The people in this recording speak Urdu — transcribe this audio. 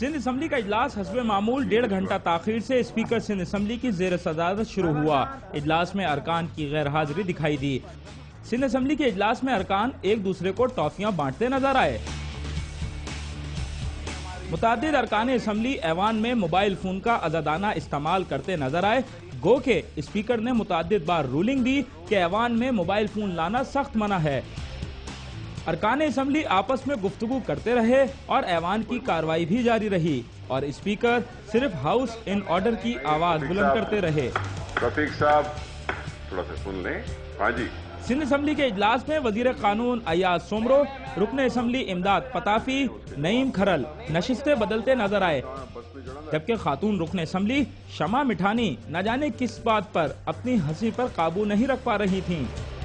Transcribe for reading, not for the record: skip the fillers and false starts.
سندھ اسمبلی کا اجلاس حسب معمول 1.5 گھنٹہ تاخیر سے اسپیکر سندھ اسمبلی کی زیر صدارت شروع ہوا۔ اجلاس میں ارکان کی غیر حاضری دکھائی دی۔ سندھ اسمبلی کے اجلاس میں ارکان ایک دوسرے کو ٹافیاں بانٹتے نظر آئے۔ متعدد ارکان اسمبلی ایوان میں موبائل فون کا آزادانہ استعمال کرتے نظر آئے، گو کہ اسپیکر نے متعدد بار رولنگ دی کہ ایوان میں موبائل فون لانا سخت منع ہے۔ ارکان اسمبلی آپس میں گفتگو کرتے رہے اور ایوان کی کارروائی بھی جاری رہی اور اسپیکر صرف ہاؤس ان آرڈر کی آواز بلند کرتے رہے۔ رفیق صاحب تھوڑا سا سن لیں۔ ہاں جی۔ سندھ اسمبلی کے اجلاس میں وزیر قانون ایاز سومرو، رکن اسمبلی امداد پتافی، نعیم کھرل نشستیں بدلتے نظر آئے، جبکہ خاتون رکن اسمبلی شمع مٹھانی نہ جانے کس بات پر اپنی ہنسی پر قابو نہیں رکھ پا رہی تھیں۔